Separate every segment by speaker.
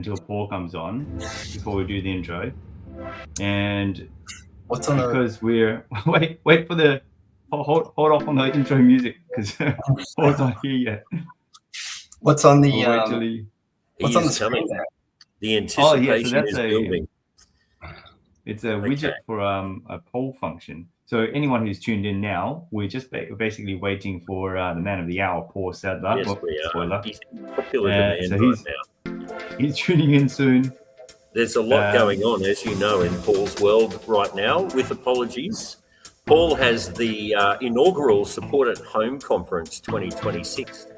Speaker 1: until Paul comes on before we do the intro. And
Speaker 2: What's on
Speaker 1: because we're wait for the hold off on the intro music because Paul's not here yet.
Speaker 2: What's on the
Speaker 3: what's on the screen there? The anticipation is building.
Speaker 1: It's a widget for a poll function. So anyone who's tuned in now, we're just basically waiting for the man of the hour, Paul Sadler.
Speaker 3: Yes, we are.
Speaker 1: Spoiler.
Speaker 3: He's popular demand
Speaker 1: so
Speaker 3: right now.
Speaker 1: He's tuning in soon.
Speaker 3: There's a lot going on, as you know, in Paul's world right now, with apologies. Paul has the inaugural Support at Home Conference 2026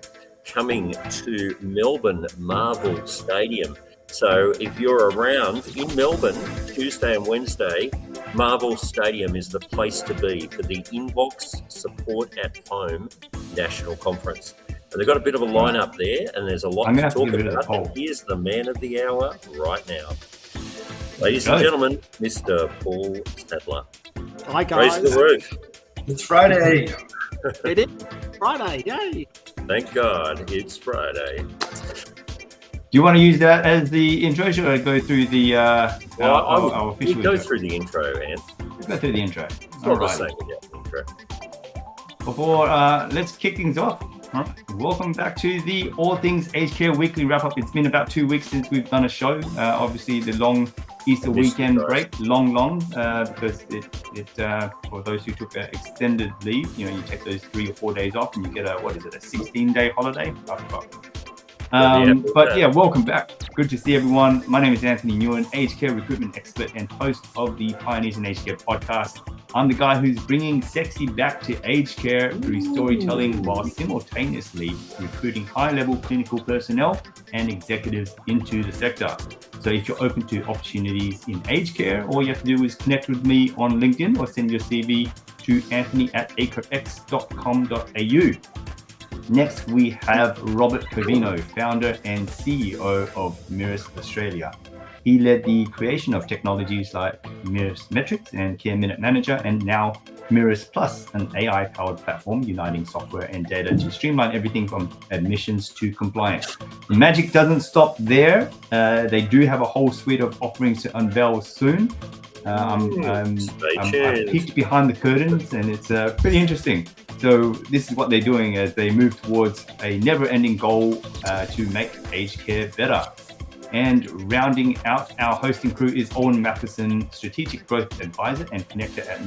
Speaker 3: coming to Melbourne Marvel Stadium. So if you're around in Melbourne, Tuesday and Wednesday, Marvel Stadium is the place to be for the Inbox Support at Home National Conference. And they've got a bit of a lineup there, and there's a lot to talk about. Here's the man of the hour right now. Ladies and gentlemen, Mr. Paul Sadler.
Speaker 4: Hi, guys.
Speaker 3: Raise the roof.
Speaker 2: It's Friday.
Speaker 4: It is Friday, yay.
Speaker 3: Thank God it's Friday.
Speaker 1: Do you want to use that as the intro? Should I go through the our official
Speaker 3: intro? Go through the intro, Ant.
Speaker 1: Go through the intro.
Speaker 3: It's not the same without the intro.
Speaker 1: Before, let's kick things off. All right. Welcome back to the All Things Aged Care Weekly Wrap-Up. It's been about 2 weeks since we've done a show. Obviously, the long Easter weekend break, long, because it for those who took an extended leave, you take those 3 or 4 days off and you get a 16-day holiday. But yeah, welcome back. Good to see everyone. My name is Anthony Nguyen, aged care recruitment expert and host of the Pioneers in Aged Care podcast. I'm the guy who's bringing sexy back to aged care through storytelling while simultaneously recruiting high-level clinical personnel and executives into the sector. So if you're open to opportunities in aged care, all you have to do is connect with me on LinkedIn or send your CV to anthony@acrex.com.au. Next, we have Robert Covino, founder and CEO of Mirrors Australia. He led the creation of technologies like Mirrors Metrics and Care Minute Manager, and now Mirrors Plus, an AI-powered platform uniting software and data to streamline everything from admissions to compliance. The magic doesn't stop there. They do have a whole suite of offerings to unveil soon. I've peeked behind the curtains, and it's pretty interesting. So this is what they're doing as they move towards a never-ending goal to make aged care better. And rounding out our hosting crew is Owen Matheson, Strategic Growth Advisor and Connector at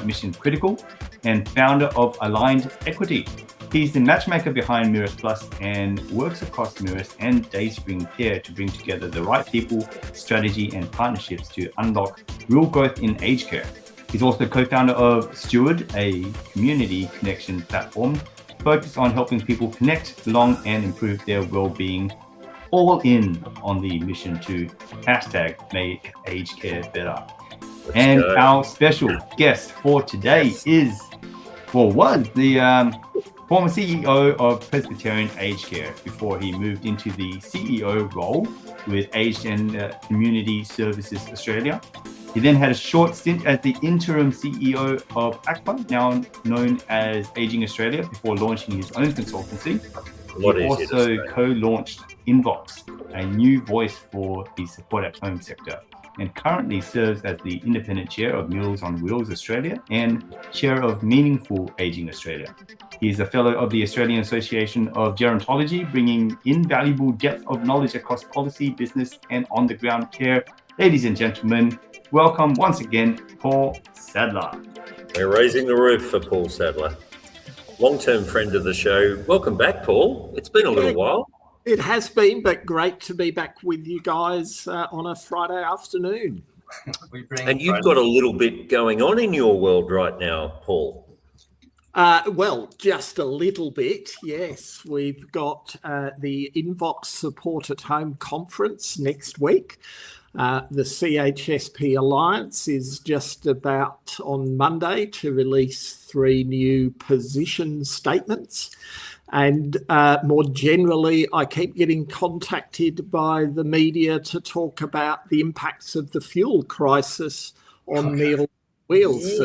Speaker 1: Mission Critical and founder of Aligned Equity. He's the matchmaker behind Mirrors Plus and works across Mirrors and Dayspring Care to bring together the right people, strategy and partnerships to unlock real growth in aged care. He's also co-founder of Steward, a community connection platform focused on helping people connect, belong, and improve their well-being, all in on the mission to #make aged care better. And our special guest for today was the former CEO of Presbyterian Aged Care before he moved into the CEO role with Aged and Community Services Australia. He then had a short stint as the interim CEO of ACPA, now known as Aging Australia, before launching his own consultancy. He also co-launched Inbox, a new voice for the support at home sector, and currently serves as the independent chair of Meals on Wheels Australia and chair of Meaningful Aging Australia. He is a fellow of the Australian Association of Gerontology, bringing invaluable depth of knowledge across policy, business, and on-the-ground care. Ladies and gentlemen, welcome once again, Paul Sadler.
Speaker 3: We're raising the roof for Paul Sadler. Long-term friend of the show. Welcome back, Paul. It's been a little while.
Speaker 4: It has been, but great to be back with you guys on a Friday afternoon.
Speaker 3: And you've got a little bit going on in your world right now, Paul.
Speaker 4: Well, just a little bit, yes. We've got the Inbox Support at Home conference next week. The CHSP Alliance is just about on Monday to release 3 new position statements. And more generally, I keep getting contacted by the media to talk about the impacts of the fuel crisis on Meals on Wheels.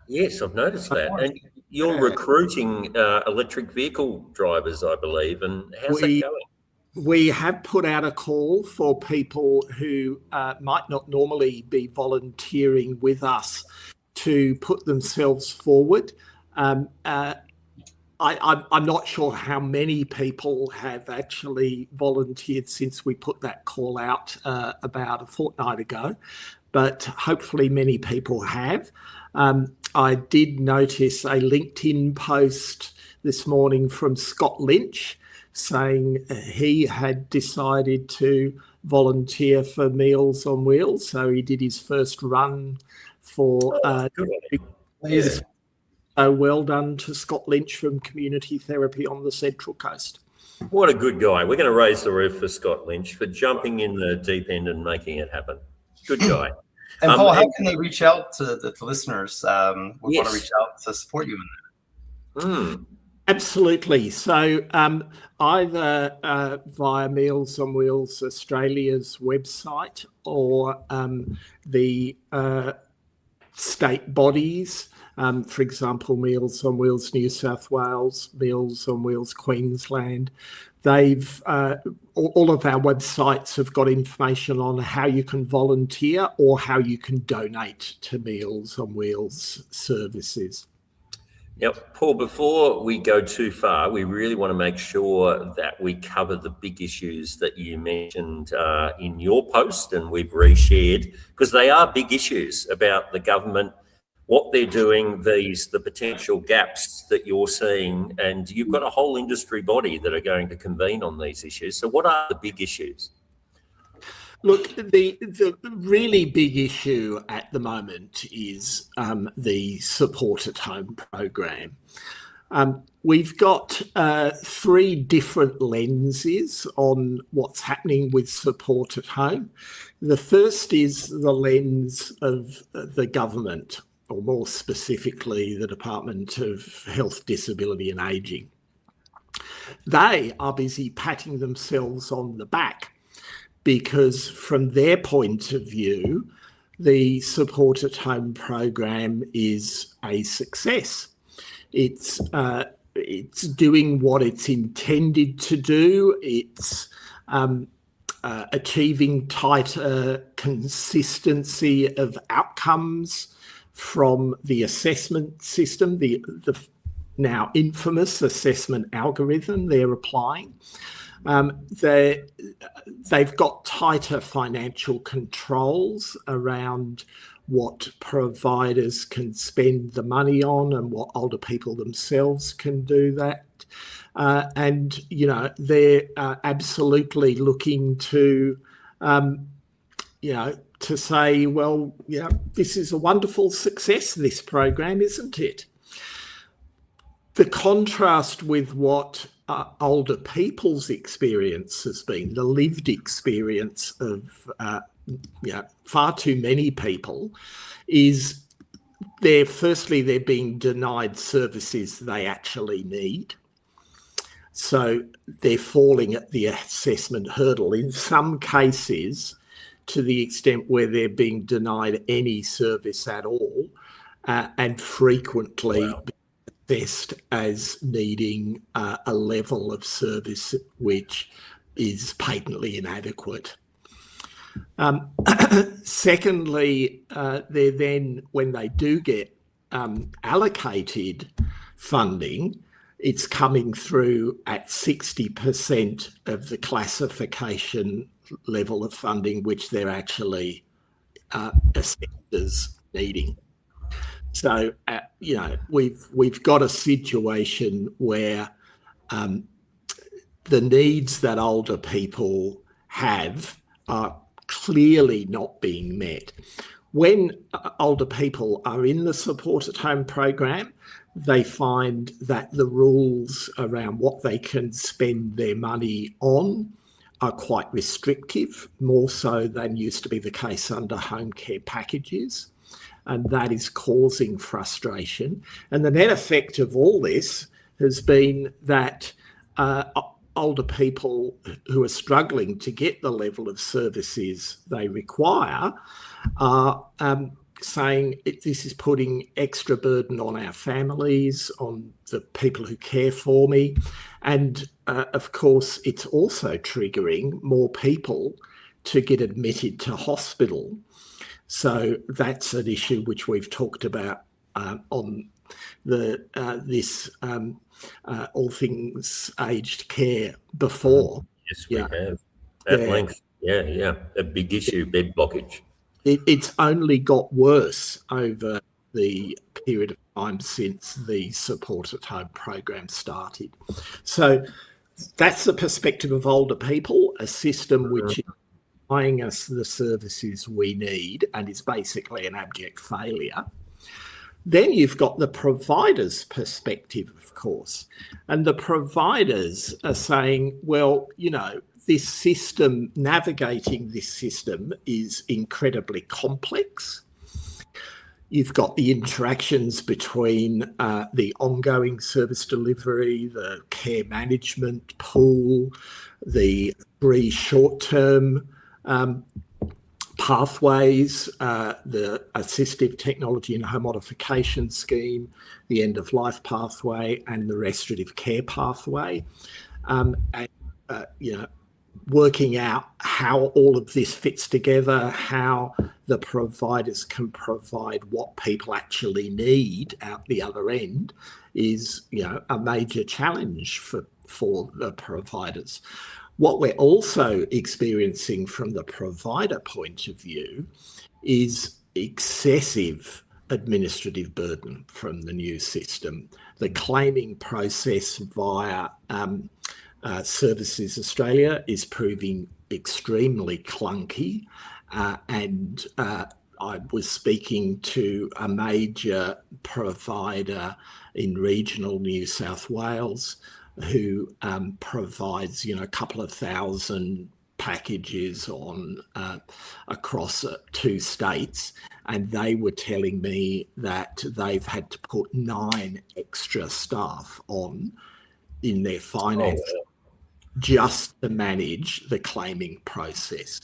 Speaker 3: Yes, I've noticed that. And you're recruiting electric vehicle drivers, I believe. And how's that going?
Speaker 4: We have put out a call for people who might not normally be volunteering with us to put themselves forward. I'm not sure how many people have actually volunteered since we put that call out about a fortnight ago, but hopefully many people have. I did notice a LinkedIn post this morning from Scott Lynch saying he had decided to volunteer for Meals on Wheels. So he did his first run for so well done to Scott Lynch from Community Therapy on the Central Coast.
Speaker 3: What a good guy. We're going to raise the roof for Scott Lynch for jumping in the deep end and making it happen. Good guy.
Speaker 2: And Paul, how can they reach out to the listeners? We want to reach out to support you in that.
Speaker 4: Absolutely. So either via Meals on Wheels Australia's website or the state bodies, for example, Meals on Wheels New South Wales, Meals on Wheels Queensland. They've all of our websites have got information on how you can volunteer or how you can donate to Meals on Wheels services.
Speaker 3: Yep. Paul, before we go too far, we really want to make sure that we cover the big issues that you mentioned in your post and we've reshared, because they are big issues about the government, what they're doing, the potential gaps that you're seeing, and you've got a whole industry body that are going to convene on these issues. So what are the big issues?
Speaker 4: Look, the really big issue at the moment is the Support at Home program. We've got three different lenses on what's happening with Support at Home. The first is the lens of the government, or more specifically, the Department of Health, Disability and Ageing. They are busy patting themselves on the back because from their point of view, the Support at Home program is a success. It's doing what it's intended to do. It's achieving tighter consistency of outcomes from the assessment system, the now infamous assessment algorithm they're applying. They've got tighter financial controls around what providers can spend the money on and what older people themselves can do that. And, you know, they're absolutely looking to, to say, well, this is a wonderful success, this program, isn't it? The contrast with what older people's experience has been, the lived experience of far too many people, is they're being denied services they actually need. So they're falling at the assessment hurdle. In some cases, to the extent where they're being denied any service at all, and frequently assessed as needing a level of service which is patently inadequate. Secondly, they're then, when they do get allocated funding, it's coming through at 60% of the classification level of funding which they're actually assessed as needing. So, we've got a situation where the needs that older people have are clearly not being met. When older people are in the Support at Home program, they find that the rules around what they can spend their money on are quite restrictive, more so than used to be the case under home care packages. And that is causing frustration. And the net effect of all this has been that older people who are struggling to get the level of services they require are saying this is putting extra burden on our families, on the people who care for me. And of course, it's also triggering more people to get admitted to hospital. So that's an issue which we've talked about on this All Things Aged Care before.
Speaker 3: Yes, we have. At length. Yeah. A big issue, bed blockage.
Speaker 4: It's only got worse over the period of time since the Support at Home program started. So that's the perspective of older people, a system which is buying us the services we need and is basically an abject failure. Then you've got the provider's perspective, of course, and the providers are saying, well, this system, navigating this system is incredibly complex. You've got the interactions between the ongoing service delivery, the care management pool, the 3 short-term pathways, the assistive technology and home modification scheme, the end-of-life pathway, and the restorative care pathway. Working out how all of this fits together, how the providers can provide what people actually need out the other end is, a major challenge for the providers. What we're also experiencing from the provider point of view is excessive administrative burden from the new system. The claiming process via Services Australia is proving extremely clunky, and I was speaking to a major provider in regional New South Wales who provides, a couple of thousand packages on across 2 states, and they were telling me that they've had to put 9 extra staff on in their finance just to manage the claiming process.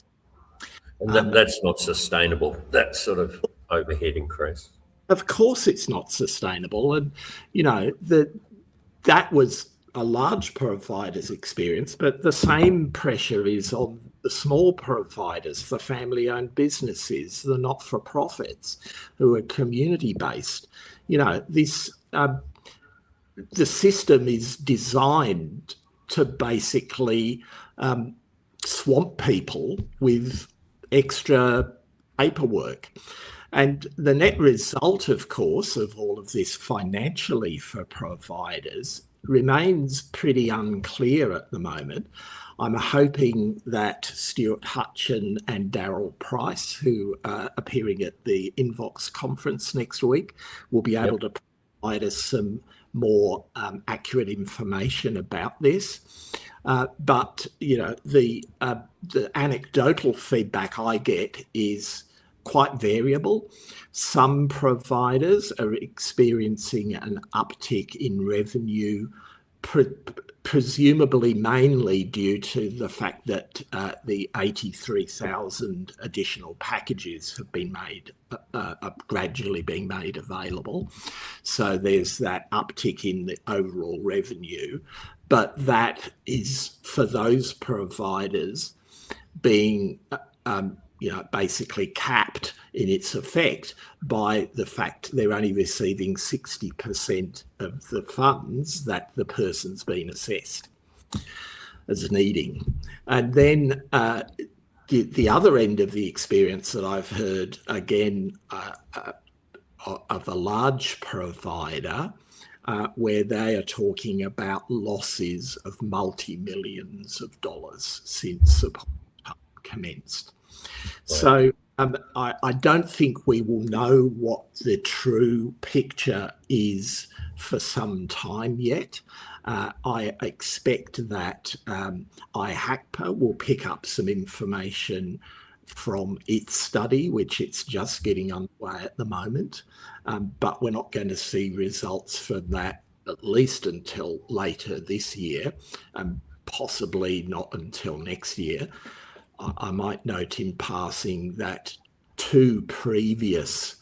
Speaker 3: And that's not sustainable, that sort of overhead increase.
Speaker 4: Of course it's not sustainable. And, that was a large provider's experience, but the same pressure is on the small providers, the family-owned businesses, the not-for-profits who are community-based. The system is designed to basically swamp people with extra paperwork. And the net result, of course, of all of this financially for providers remains pretty unclear at the moment. I'm hoping that Stuart Hutchin and Daryl Price, who are appearing at the Invox conference next week, will be able to provide us some more accurate information about this. But the anecdotal feedback I get is quite variable. Some providers are experiencing an uptick in revenue, presumably mainly due to the fact that the 83,000 additional packages have been made, gradually being made available. So there's that uptick in the overall revenue. But that is for those providers being basically capped in its effect by the fact they're only receiving 60% of the funds that the person's been assessed as needing. And then the other end of the experience that I've heard, again, of a large provider, where they are talking about losses of multi-millions of dollars since support commenced. So I don't think we will know what the true picture is for some time yet. I expect that IHACPA will pick up some information from its study, which it's just getting underway at the moment. But we're not going to see results from that at least until later this year, and possibly not until next year. I might note in passing that 2 previous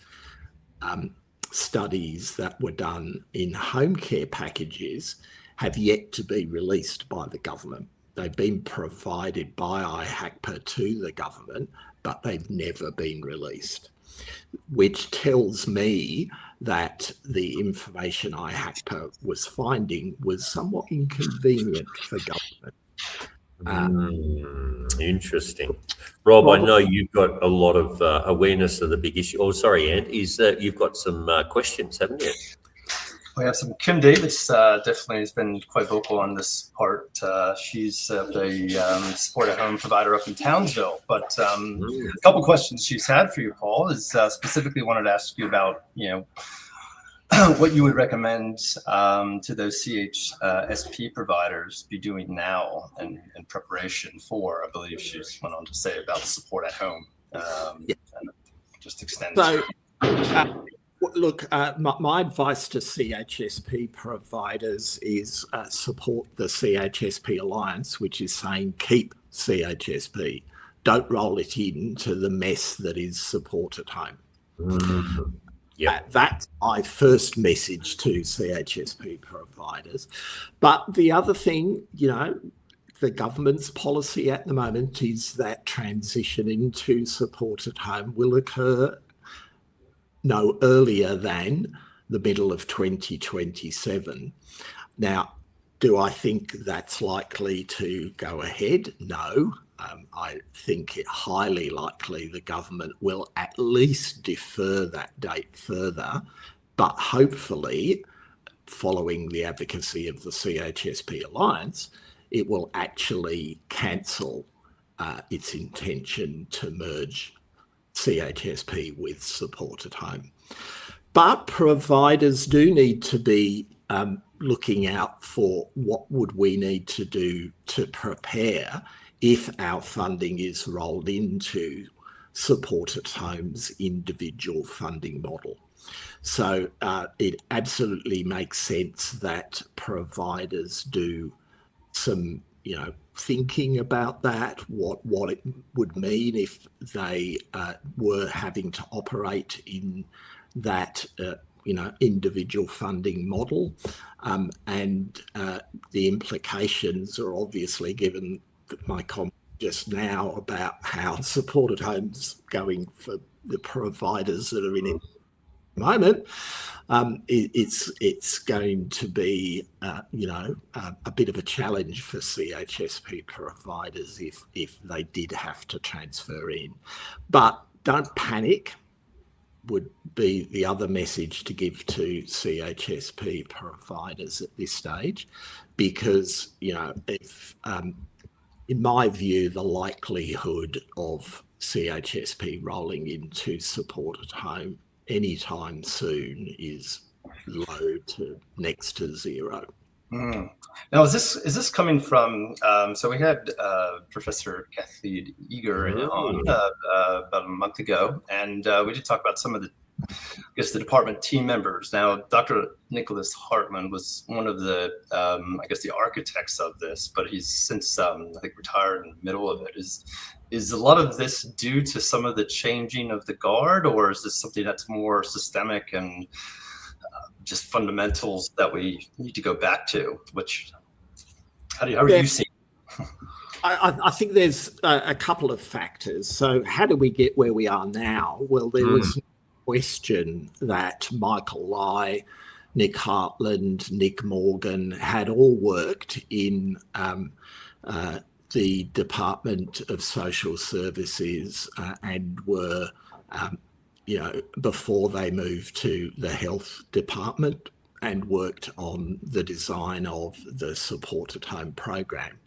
Speaker 4: studies that were done in home care packages have yet to be released by the government. They've been provided by IHACPA to the government, but they've never been released, which tells me that the information IHACPA was finding was somewhat inconvenient for government.
Speaker 3: Interesting. Rob, I know you've got a lot of awareness of the big issue. Oh, sorry, Ant, is that you've got some questions, haven't you?
Speaker 2: We have some. Kim Davis definitely has been quite vocal on this part. She's the support at home provider up in Townsville. But a couple questions she's had for you, Paul, is specifically wanted to ask you about, what you would recommend to those CHSP providers be doing now in preparation for, I believe she's went on to say, about support at home. And just extend.
Speaker 4: So, look, my advice to CHSP providers is support the CHSP Alliance, which is saying keep CHSP. Don't roll it into the mess that is support at home. That's my first message to CHSP providers. But the other thing, the government's policy at the moment is that transition into support at home will occur no earlier than the middle of 2027. Now, do I think that's likely to go ahead? No. I think it highly likely the government will at least defer that date further, but hopefully, following the advocacy of the CHSP Alliance, it will actually cancel its intention to merge CHSP with support at home. But providers do need to be looking out for what would we need to do to prepare if our funding is rolled into support at home's individual funding model. So it absolutely makes sense that providers do some, thinking about that, what it would mean if they were having to operate in that, individual funding model. And the implications are obviously, given my comment just now about how support at home's going for the providers that are in it at the moment, it's going to be, a bit of a challenge for CHSP providers if they did have to transfer in. But don't panic would be the other message to give to CHSP providers at this stage, because, if, in my view, the likelihood of CHSP rolling into support at home anytime soon is low to next to zero.
Speaker 2: Now, is this coming from? So we had Professor Kathleen Eager on about a month ago, and we did talk about some of the, the department team members. Now, Dr. Nicholas Hartman was one of the, the architects of this, but he's since I think retired in the middle of it. Is a lot of this due to some of the changing of the guard, or is this something that's more systemic and just fundamentals that we need to go back to? How are you seeing?
Speaker 4: I think there's a couple of factors. So how do we get where we are now? Well, there was no question that Michael Lai, Nick Hartland, Nick Morgan had all worked in the Department of Social Services and were before they moved to the Health Department, and worked on the design of the support at home program.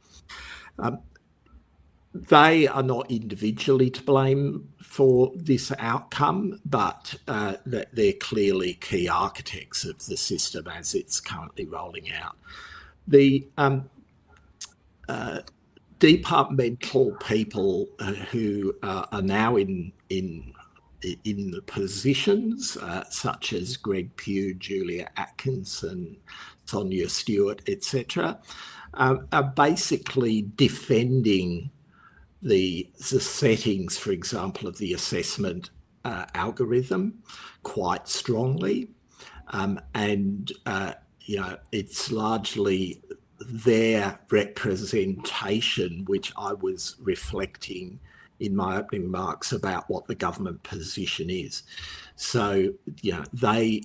Speaker 4: They are not individually to blame for this outcome, but they're clearly key architects of the system as it's currently rolling out. The departmental people who are now in the positions, such as Greg Pugh, Julia Atkinson, Sonia Stewart, etc., are basically defending the settings, for example, of the assessment algorithm quite strongly. And it's largely their representation, which I was reflecting in my opening remarks about what the government position is. So, they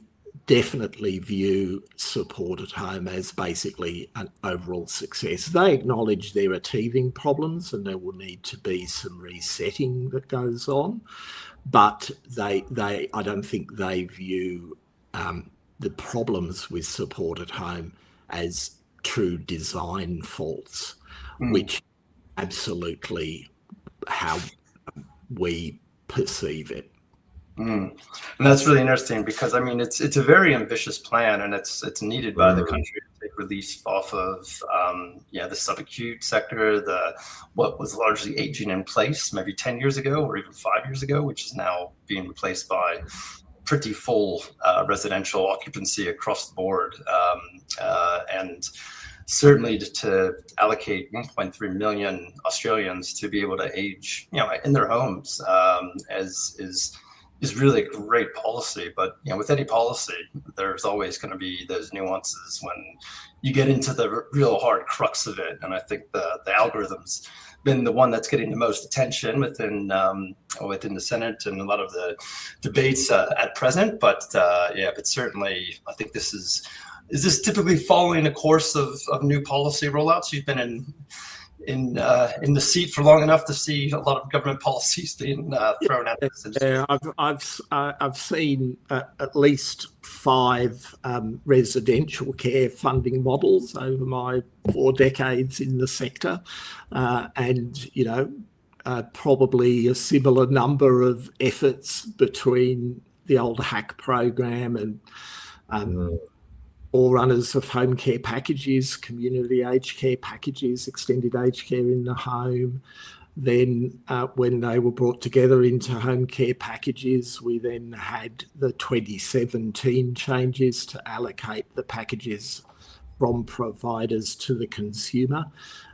Speaker 4: definitely view support at home as basically an overall success. They acknowledge there are teething problems and there will need to be some resetting that goes on, but I don't think they view the problems with support at home as true design faults, which absolutely how we perceive it.
Speaker 2: And that's really interesting because it's a very ambitious plan, and it's needed by the country to take relief off of the subacute sector, what was largely aging in place maybe 10 years ago or even 5 years ago, which is now being replaced by pretty full residential occupancy across the board, and certainly to allocate 1.3 million Australians to be able to age, in their homes, is really a great policy. But with any policy, there's always going to be those nuances when you get into the real hard crux of it. And I think the algorithm's been the one that's getting the most attention within the Senate and a lot of the debates at present. But certainly I think is this typically following a course of new policy rollouts? You've been in the seat for long enough to see a lot of government policies being thrown at this.
Speaker 4: Yeah, I've seen at least 5 residential care funding models over my 4 decades in the sector, and probably a similar number of efforts between the old HACK program and forerunners of home care packages, community aged care packages, extended aged care in the home. Then when they were brought together into home care packages, we then had the 2017 changes to allocate the packages from providers to the consumer.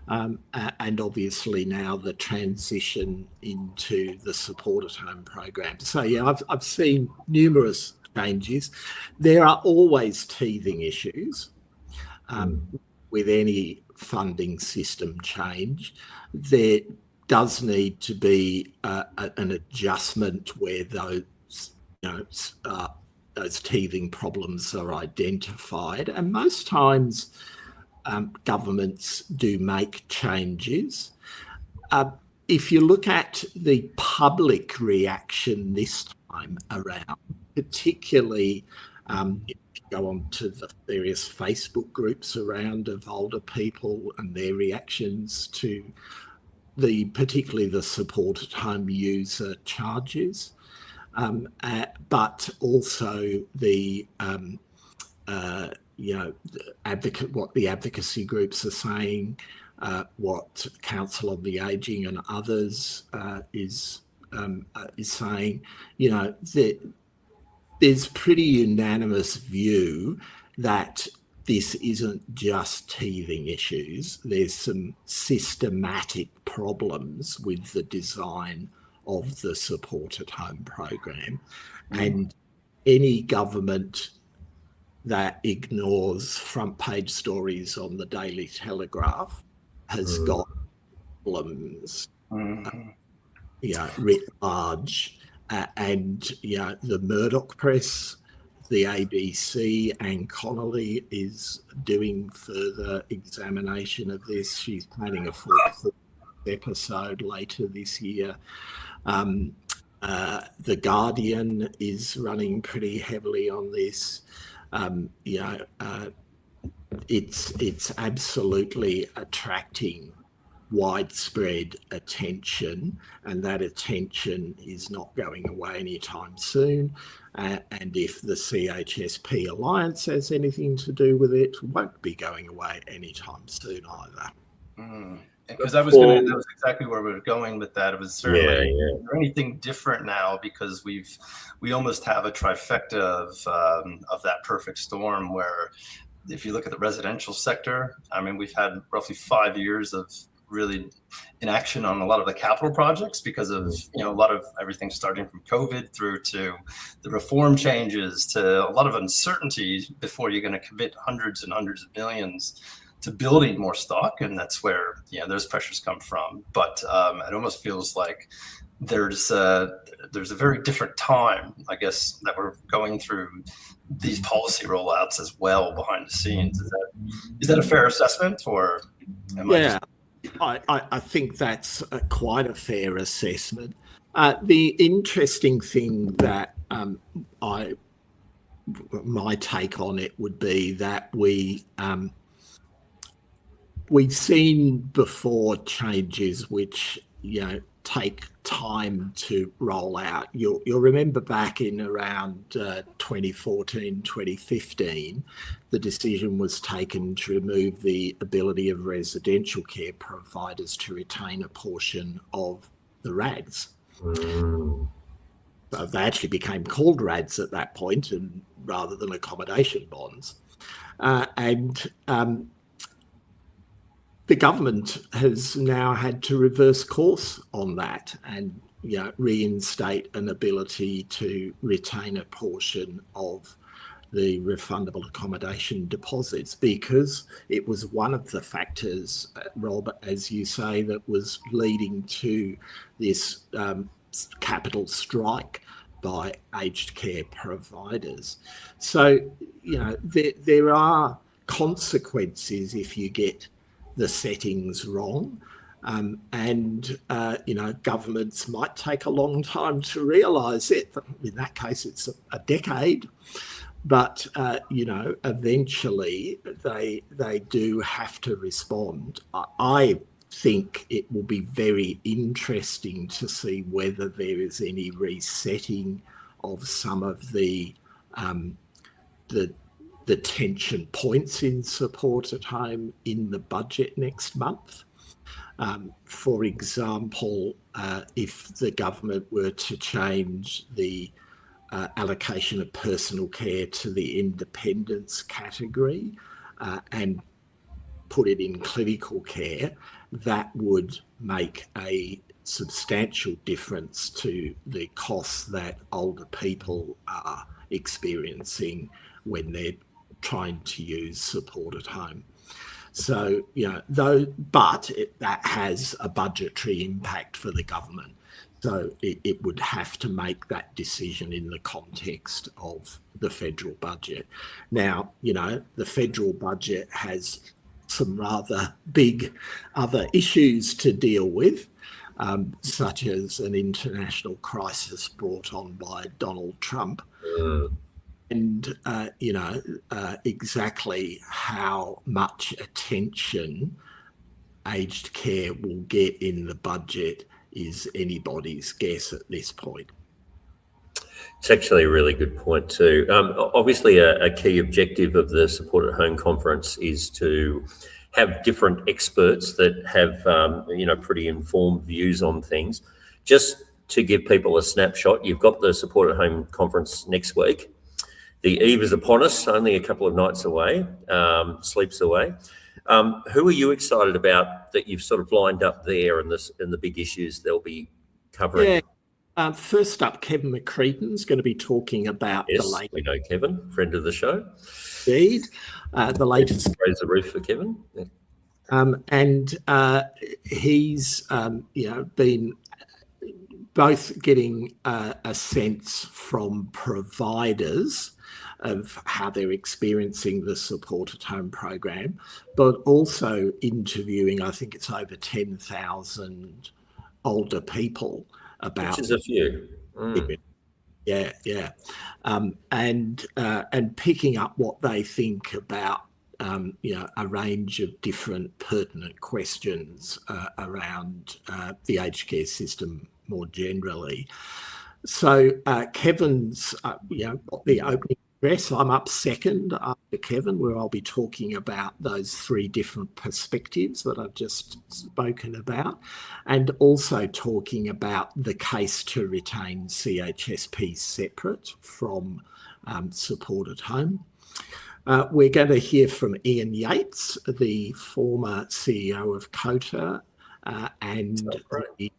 Speaker 4: And obviously now the transition into the support at home program. So I've seen numerous changes. There are always teething issues with any funding system change. There does need to be an adjustment where those teething problems are identified, and most times governments do make changes. If you look at the public reaction this time around, particularly if you go on to the various Facebook groups around of older people and their reactions to particularly the support at home user charges, but also what the advocacy groups are saying, what Council on the Ageing and others is saying. There's pretty unanimous view that this isn't just teething issues. There's some systematic problems with the design of the support at home program, and any government that ignores front page stories on the Daily Telegraph has got problems writ large. And the Murdoch press, the ABC, Anne Connolly is doing further examination of this. She's planning a full episode later this year. The Guardian is running pretty heavily on this. It's absolutely attracting widespread attention, and that attention is not going away anytime soon. And if the CHSP Alliance has anything to do with it, won't be going away anytime soon either.
Speaker 2: Because that was exactly where we were going with that. It was certainly is there anything different now, because we almost have a trifecta of that perfect storm, where if you look at the residential sector, we've had roughly 5 years of really in action on a lot of the capital projects because of, a lot of everything starting from COVID through to the reform changes to a lot of uncertainty before you're going to commit hundreds and hundreds of millions to building more stock. And that's where, those pressures come from. But it almost feels like there's a very different time, I guess, that we're going through these policy rollouts as well behind the scenes. Is that a fair assessment, or
Speaker 4: I think that's quite a fair assessment. The interesting thing that my take on it would be that we've seen before changes which take time to roll out. You'll remember back in around 2014, 2015, the decision was taken to remove the ability of residential care providers to retain a portion of the RADs. So they actually became called RADs at that point, and rather than accommodation bonds. The government has now had to reverse course on that and reinstate an ability to retain a portion of the refundable accommodation deposits, because it was one of the factors, Rob, as you say, that was leading to this capital strike by aged care providers. So, there are consequences if you get the settings wrong, and governments might take a long time to realise it. In that case, it's a decade, but eventually they do have to respond. I think it will be very interesting to see whether there is any resetting of some of the tension points in support at home in the budget next month. For example, if the government were to change the allocation of personal care to the independence category and put it in clinical care, that would make a substantial difference to the costs that older people are experiencing when they're trying to use support at home. So, that has a budgetary impact for the government. So it would have to make that decision in the context of the federal budget. Now, the federal budget has some rather big other issues to deal with, such as an international crisis brought on by Donald Trump. And, exactly how much attention aged care will get in the budget is anybody's guess at this point.
Speaker 3: It's actually a really good point too. Obviously, a key objective of the Support at Home conference is to have different experts that have, pretty informed views on things. Just to give people a snapshot, you've got the Support at Home conference next week. The eve is upon us, only a couple of nights away, sleeps away. Who are you excited about that you've sort of lined up there and the big issues they'll be covering?
Speaker 4: Yeah. First up, Kevin McCreaton's going to be talking about
Speaker 3: the
Speaker 4: latest.
Speaker 3: We know Kevin, friend of the show.
Speaker 4: Indeed. The latest.
Speaker 3: Raise the roof for Kevin. Yeah.
Speaker 4: And he's, been both getting a sense from providers of how they're experiencing the Support at Home program, but also interviewing, I think it's over 10,000 older people about.
Speaker 3: Which is a few.
Speaker 4: Yeah. And picking up what they think about, a range of different pertinent questions around the aged care system more generally. So Kevin's, got the opening address. I'm up second after Kevin, where I'll be talking about those three different perspectives that I've just spoken about, and also talking about the case to retain CHSP separate from Support at Home. We're going to hear from Ian Yates, the former CEO of COTA, and the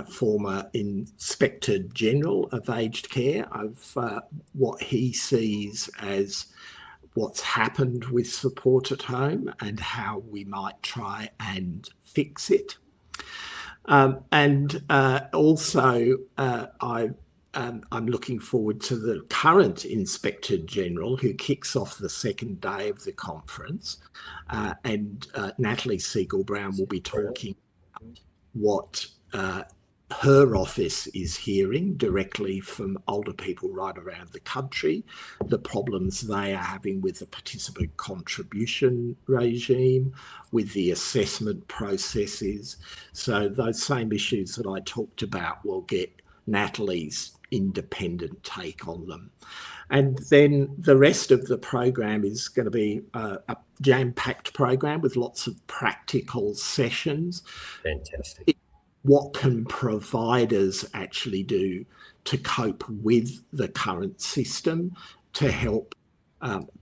Speaker 4: former Inspector General of Aged Care, of what he sees as what's happened with support at home and how we might try and fix it. And also, I'm looking forward to the current Inspector General, who kicks off the second day of the conference, and Natalie Siegel-Brown will be talking about what her office is hearing directly from older people right around the country, the problems they are having with the participant contribution regime, with the assessment processes. So those same issues that I talked about will get Natalie's independent take on them. And then the rest of the program is going to be a jam-packed program with lots of practical sessions.
Speaker 3: Fantastic.
Speaker 4: What can providers actually do to cope with the current system to help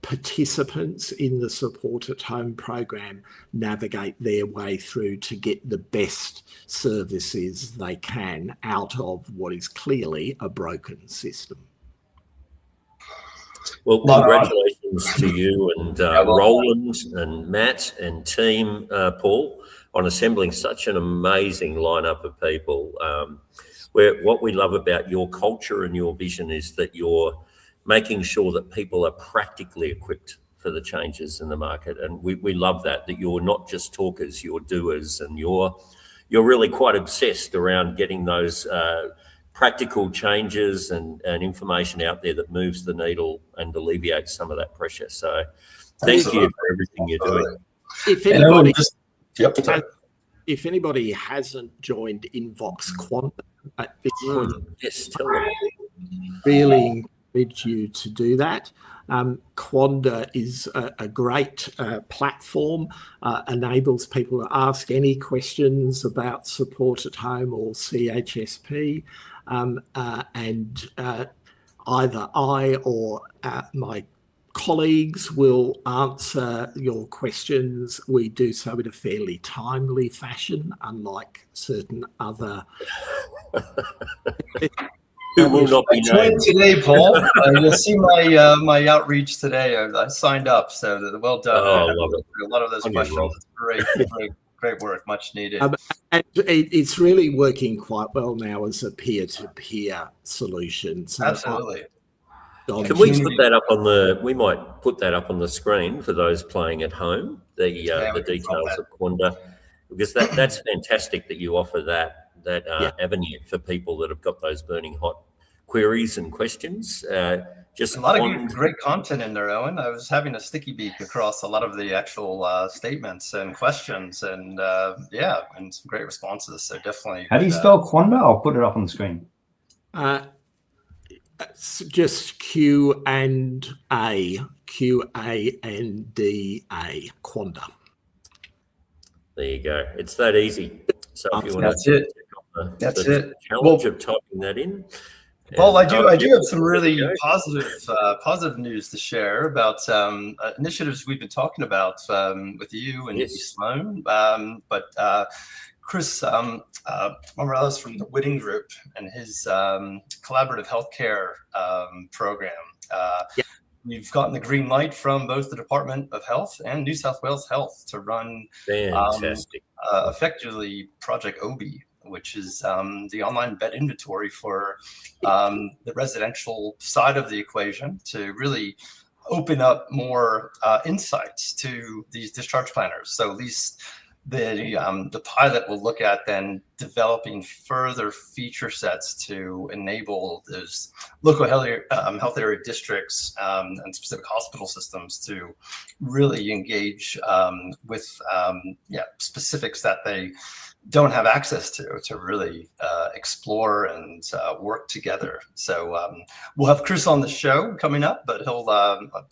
Speaker 4: participants in the Support at Home program navigate their way through to get the best services they can out of what is clearly a broken system?
Speaker 3: Well, congratulations to you and Roland and Matt and team, Paul, on assembling such an amazing lineup of people. Where what we love about your culture and your vision is that you're making sure that people are practically equipped for the changes in the market. And we love that you're not just talkers, you're doers, and you're really quite obsessed around getting those practical changes and information out there that moves the needle and alleviates some of that pressure. So thank you for everything you're doing.
Speaker 4: If anybody hasn't joined Invox Quanta at this point,
Speaker 3: yes, tell them.
Speaker 4: Really encourage you to do that. Quanda is a great platform, enables people to ask any questions about support at home or CHSP, and either I or my colleagues will answer your questions. We do so in a fairly timely fashion, unlike certain other.
Speaker 3: Who will not be named
Speaker 2: today, Paul. You'll see my outreach today. I signed up, so well done.
Speaker 3: Oh, I love it.
Speaker 2: A lot of those questions. Great work, much needed.
Speaker 4: And it's really working quite well now as a peer-to-peer solution. So
Speaker 2: absolutely.
Speaker 3: Can we put that up on the? We might put that up on the screen for those playing at home. The details of Quanda, because that's fantastic that you offer that avenue for people that have got those burning hot queries and questions. Just
Speaker 2: a lot of great content in there, Owen. I was having a sticky beak across a lot of the actual statements and questions, and and some great responses. So definitely.
Speaker 1: How do you spell Quanda? I'll put it up on the screen.
Speaker 4: Just Q&A, Q-A-N-D-A, Quanda.
Speaker 3: There you go. It's that easy. So if you want
Speaker 2: that's
Speaker 3: to
Speaker 2: it. That's it.
Speaker 3: Challenge of typing that in.
Speaker 2: Well, I do have some really positive news to share about initiatives we've been talking about with you and Sloan. But Chris Morales from the Whitting Group and his collaborative healthcare program. We've gotten the green light from both the Department of Health and New South Wales Health to run effectively Project OBI, which is the online bed inventory for the residential side of the equation to really open up more insights to these discharge planners. So the pilot will look at then developing further feature sets to enable those local health area districts and specific hospital systems to really engage with specifics that they don't have access to really explore and work together. So we'll have Chris on the show coming up, but he'll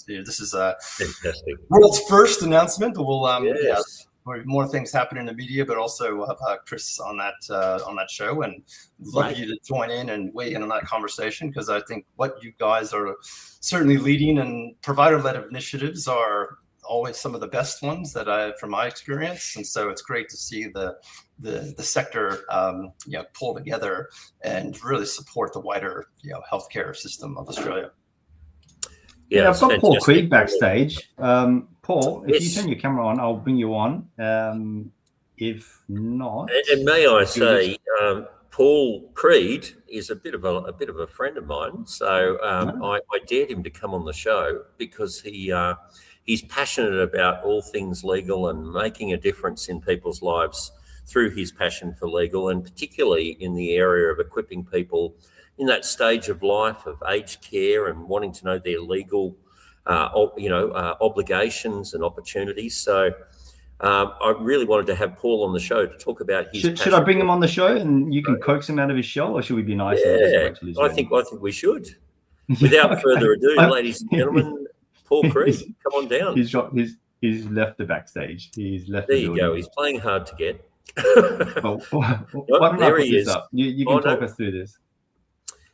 Speaker 2: this is a
Speaker 3: fantastic
Speaker 2: world's first announcement. We'll more things happen in the media, but also we'll have Chris on that show, and love you to join in and weigh in on that conversation, because I think what you guys are certainly leading and provider-led initiatives are always some of the best ones from my experience, and so it's great to see the sector pull together and really support the wider healthcare system of Australia.
Speaker 1: Yeah, I've got Paul Creed backstage. Paul, if
Speaker 3: Yes.
Speaker 1: you turn your camera on, I'll bring you on. If not,
Speaker 3: and may I say, Paul Creed is a bit of a friend of mine. So I dared him to come on the show because he's passionate about all things legal and making a difference in people's lives through his passion for legal, and particularly in the area of equipping people in that stage of life of aged care and wanting to know their legal, obligations and opportunities. So I really wanted to have Paul on the show to talk about his.
Speaker 1: Should I bring him on the show and you can coax him out of his shell, or should we be nice?
Speaker 3: Yeah, I think we should. Without further ado, ladies and gentlemen, Paul Creed, come on down.
Speaker 1: He's left the backstage. He's left.
Speaker 3: There you go. He's playing hard to get.
Speaker 1: There he is. You can talk us through this.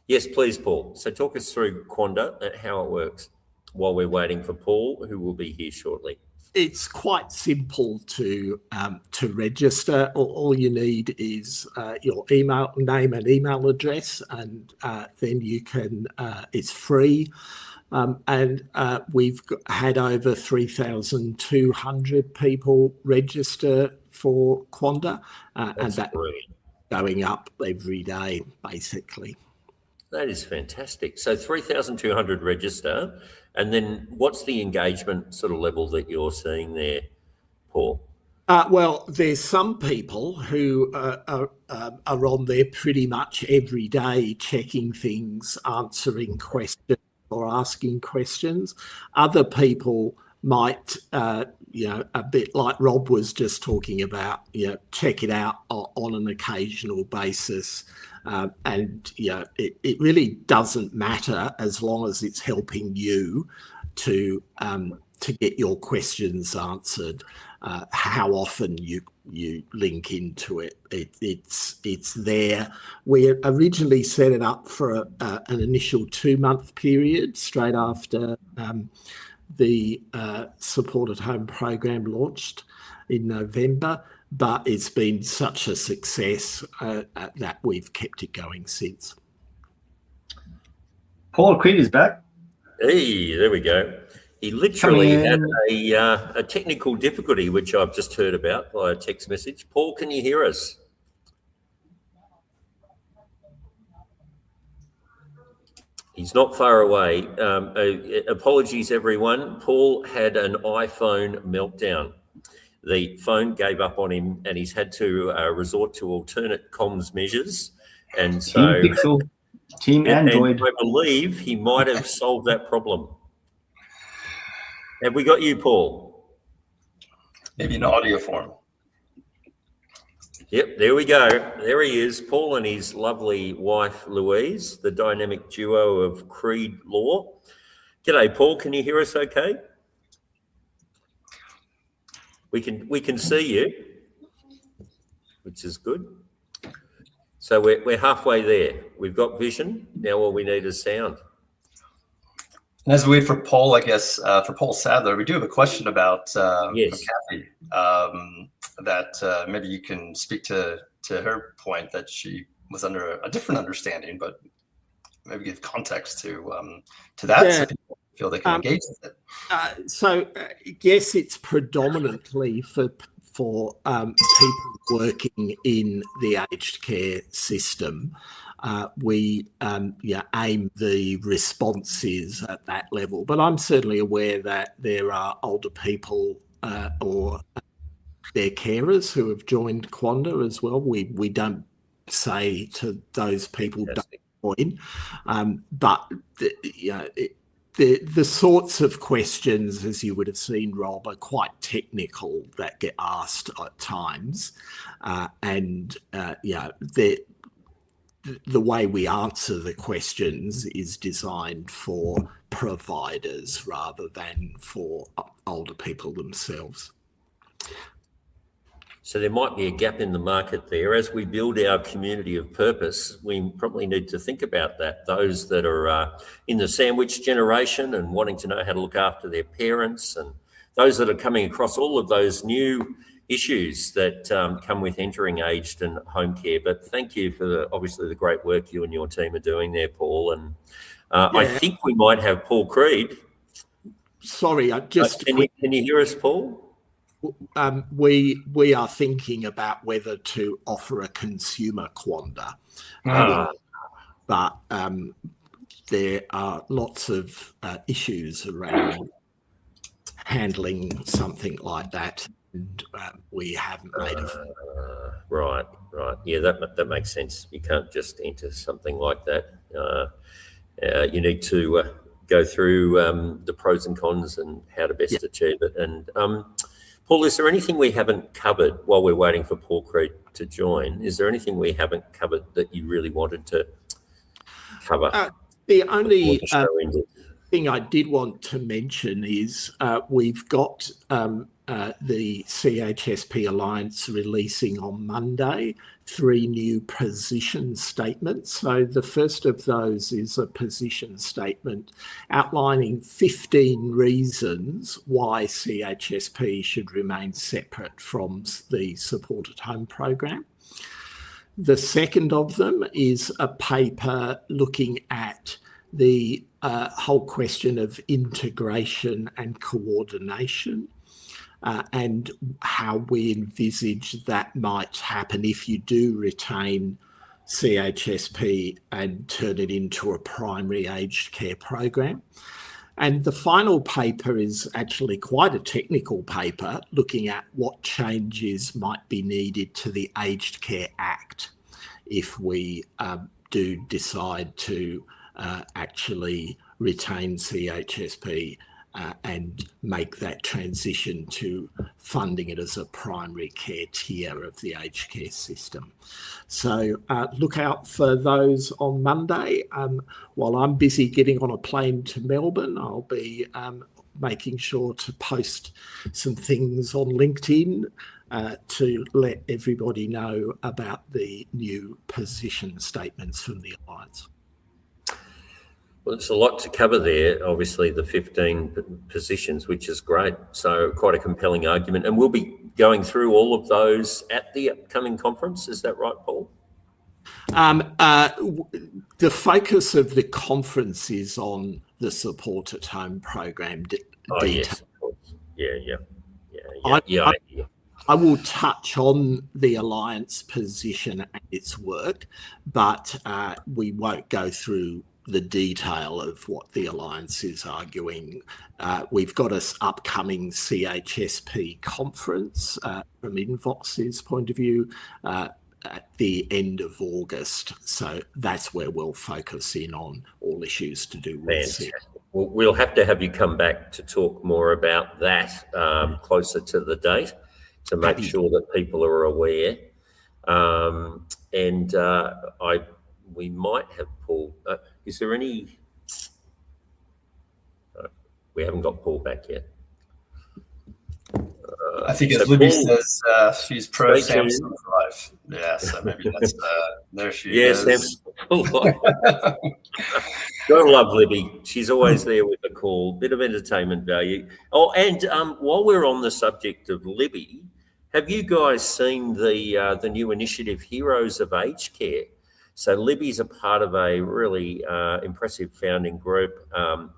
Speaker 3: Yes, please, Paul. So talk us through Quanda and how it works while we're waiting for Paul, who will be here shortly.
Speaker 4: It's quite simple to register. All you need is your email name and email address, and then you can. It's free, and we've had over 3,200 people register for Quanda, and that's going up every day, basically.
Speaker 3: That is fantastic. So 3,200 register. And then what's the engagement sort of level that you're seeing there, Paul?
Speaker 4: Well, there's some people who are on there pretty much every day checking things, answering questions or asking questions. Other people might, a bit like Rob was just talking about, check it out on an occasional basis. And it really doesn't matter as long as it's helping you to get your questions answered. How often you link into it, it's there. We originally set it up for an initial 2-month period straight after the Support at Home program launched in November. But it's been such a success that we've kept it going since.
Speaker 1: Paul Creed is back.
Speaker 3: Hey, there we go. He literally had a technical difficulty, which I've just heard about via text message. Paul, can you hear us? He's not far away. Apologies, everyone. Paul had an iPhone meltdown. The phone gave up on him, and he's had to resort to alternate comms measures. And so,
Speaker 1: Team Pixel, Team Android.
Speaker 3: And I believe he might have solved that problem. Have we got you, Paul?
Speaker 2: Maybe in audio form.
Speaker 3: Yep, there we go. There he is, Paul and his lovely wife, Louise, the dynamic duo of Creed Law. G'day, Paul. Can you hear us okay? We can see you, which is good. So we're halfway there. We've got vision. Now all we need is sound.
Speaker 2: And as we wait for Paul, I guess, for Paul Sadler, we do have a question about
Speaker 3: yes.
Speaker 2: from Kathy, that maybe you can speak to her point that she was under a different understanding, but maybe give context to that.
Speaker 4: Yeah.
Speaker 2: So people feel they can engage with it.
Speaker 4: So yes, it's predominantly for people working in the aged care system. We aim the responses at that level, but I'm certainly aware that there are older people or their carers who have joined Quanda as well. We don't say to those people don't join, but the sorts of questions, as you would have seen, Rob, are quite technical that get asked at times, and the way we answer the questions is designed for providers rather than for older people themselves.
Speaker 3: So there might be a gap in the market there. As we build our community of purpose, we probably need to think about that. Those that are in the sandwich generation and wanting to know how to look after their parents and those that are coming across all of those new issues that come with entering aged and home care. But thank you for obviously the great work you and your team are doing there, Paul. And I think we might have Paul Creed.
Speaker 4: Sorry,
Speaker 3: can you hear us, Paul?
Speaker 4: We are thinking about whether to offer a consumer quanda, but there are lots of issues around handling something like that, and we haven't made
Speaker 3: Right. Yeah, that makes sense. You can't just enter something like that. You need to go through the pros and cons and how to best achieve it. And Paul, is there anything we haven't covered while we're waiting for Paul Creed to join? Is there anything we haven't covered that you really wanted to cover?
Speaker 4: The only thing I did want to mention is we've got the CHSP Alliance releasing on Monday 3 new position statements. So the first of those is a position statement outlining 15 reasons why CHSP should remain separate from the Support at Home program. The second of them is a paper looking at the whole question of integration and coordination, and how we envisage that might happen if you do retain CHSP and turn it into a primary aged care program. And the final paper is actually quite a technical paper looking at what changes might be needed to the Aged Care Act if we do decide to actually retain CHSP and make that transition to funding it as a primary care tier of the aged care system. So look out for those on Monday. While I'm busy getting on a plane to Melbourne, I'll be making sure to post some things on LinkedIn to let everybody know about the new position statements from the Alliance.
Speaker 3: Well, it's a lot to cover there, obviously the 15 positions, which is great. So quite a compelling argument. And we'll be going through all of those at the upcoming conference. Is that right, Paul?
Speaker 4: The focus of the conference is on the Support at Home program detail.
Speaker 3: Yes, of course. Yeah.
Speaker 4: I will touch on the Alliance position and its work, but we won't go through the detail of what the Alliance is arguing. We've got an upcoming CHSP conference from Invox's point of view at the end of August. So that's where we'll focus in on all issues to do with it.
Speaker 3: Well, we'll have to have you come back to talk more about that closer to the date to make sure that people are aware. We might have Paul. Is there any? We haven't got Paul back yet.
Speaker 2: I think as Libby says, she's pro Samsung Drive. Yeah, so maybe that's there she is. Yes,
Speaker 3: Gotta love Libby. She's always there with a call, bit of entertainment value. Oh, and while we're on the subject of Libby, have you guys seen the new initiative, Heroes of Aged Care? So Libby's a part of a really impressive founding group,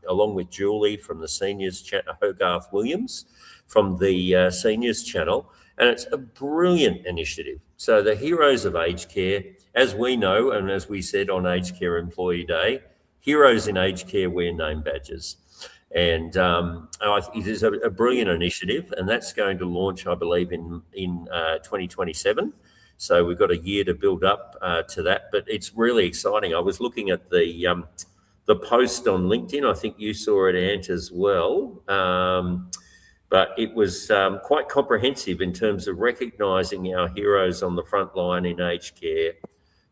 Speaker 3: along with Julie from the Seniors Channel, Hogarth Williams from the Seniors Channel, and it's a brilliant initiative. So the Heroes of Aged Care, as we know, and as we said on Aged Care Employee Day, heroes in aged care wear name badges. And it is a brilliant initiative, and that's going to launch, I believe, in 2027. So we've got a year to build up to that, but it's really exciting. I was looking at the post on LinkedIn. I think you saw it, Ant, as well. But it was quite comprehensive in terms of recognising our heroes on the front line in aged care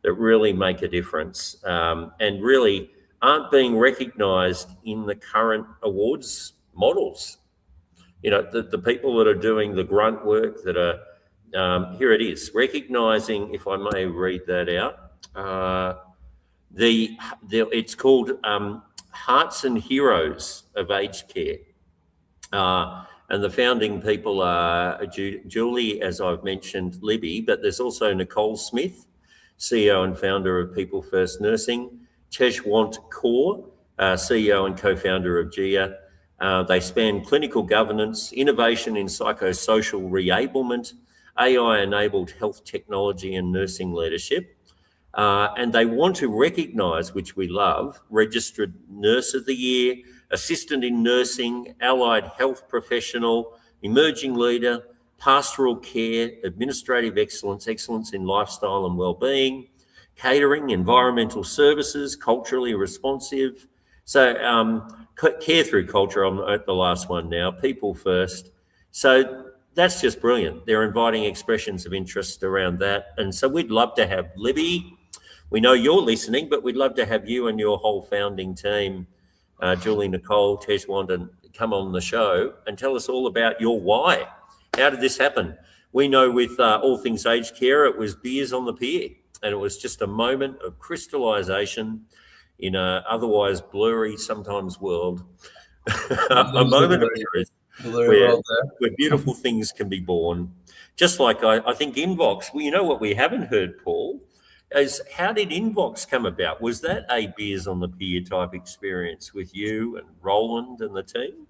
Speaker 3: that really make a difference and really aren't being recognised in the current awards models. You know, the people that are doing the grunt work that are, here it is, recognising, if I may read that out, it's called Hearts and Heroes of Aged Care. And the founding people are Julie, as I've mentioned, Libby, but there's also Nicole Smith, CEO and founder of People First Nursing, Cheshwant Kaur, CEO and co-founder of GIA. They span clinical governance, innovation in psychosocial reablement, AI-enabled health technology and nursing leadership. And they want to recognise, which we love, Registered Nurse of the Year, Assistant in Nursing, Allied Health Professional, Emerging Leader, Pastoral Care, Administrative Excellence, Excellence in Lifestyle and Wellbeing, Catering, Environmental Services, Culturally Responsive. So care through culture, I'm at the last one now, People First. So that's just brilliant. They're inviting expressions of interest around that. And so we'd love to have Libby. We know you're listening, but we'd love to have you and your whole founding team, Julie, Nicole, Teshwant, come on the show and tell us all about your why. How did this happen? We know with all things aged care, it was beers on the pier, and it was just a moment of crystallization in a otherwise blurry, sometimes world. A moment of truth where beautiful things can be born. Just like I think Invox, well, you know what we haven't heard, Paul, is how did Invox come about? Was that a beers on the pier type experience with you and Roland and the team?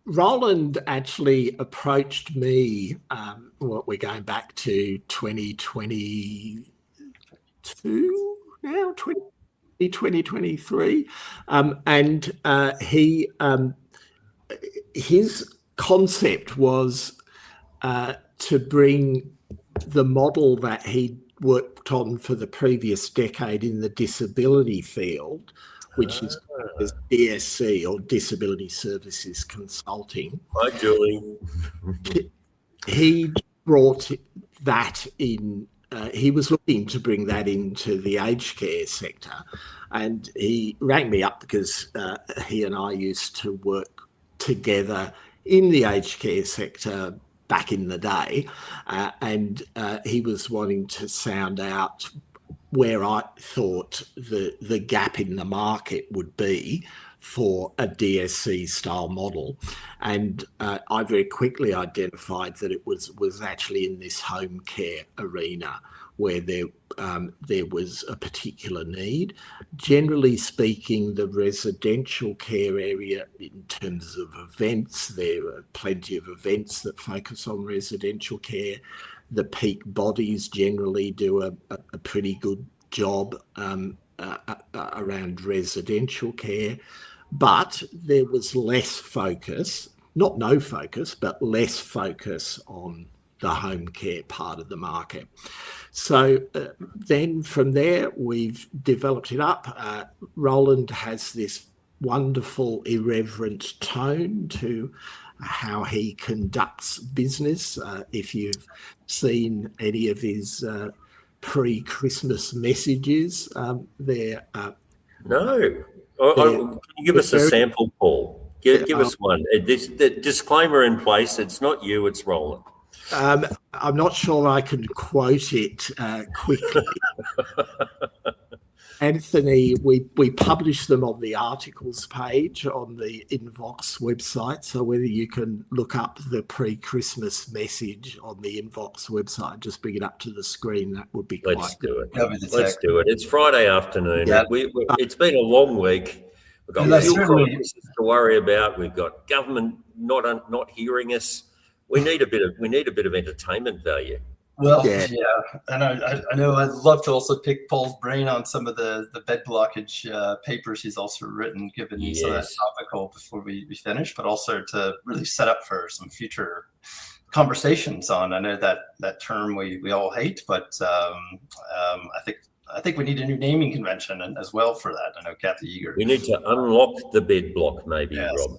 Speaker 4: Roland actually approached me, we're going back to 2022 now, 2023. And his concept was to bring the model that he worked on for the previous decade in the disability field, which is DSC, or Disability Services Consulting.
Speaker 3: Hi, Julie.
Speaker 4: He brought that in. He was looking to bring that into the aged care sector, and he rang me up because he and I used to work together in the aged care sector back in the day, and he was wanting to sound out where I thought the gap in the market would be for a DSC style model. And I very quickly identified that it was actually in this home care arena where there was a particular need. Generally speaking, the residential care area, in terms of events, there are plenty of events that focus on residential care. The peak bodies generally do a pretty good job around residential care, but there was less focus, not no focus, but less focus on the home care part of the market. So then from there, we've developed it up. Roland has this wonderful, irreverent tone to how he conducts business. If you've seen any of his pre-Christmas messages, they're...
Speaker 3: No. Can you give us a sample, Paul? Give us one. The disclaimer in place, it's not you, it's Roland.
Speaker 4: I'm not sure I can quote it quickly. Anthony, we publish them on the articles page on the Invox website. So whether you can look up the pre-Christmas message on the Invox website, just bring it up to the screen, that would be quite good.
Speaker 3: Let's do it. It's Friday afternoon. Yeah. It's been a long week. We've got fuel crisis to worry about. We've got government not hearing us. We need a bit of entertainment value.
Speaker 2: Well, yeah, and I know I'd love to also pick Paul's brain on some of the bed blockage papers he's also written, given some of that topical before we finish, but also to really set up for some future conversations on. I know that term we all hate, but I think we need a new naming convention as well for that. I know Kathy Eager.
Speaker 3: We need to unlock the bed block, maybe, Rob.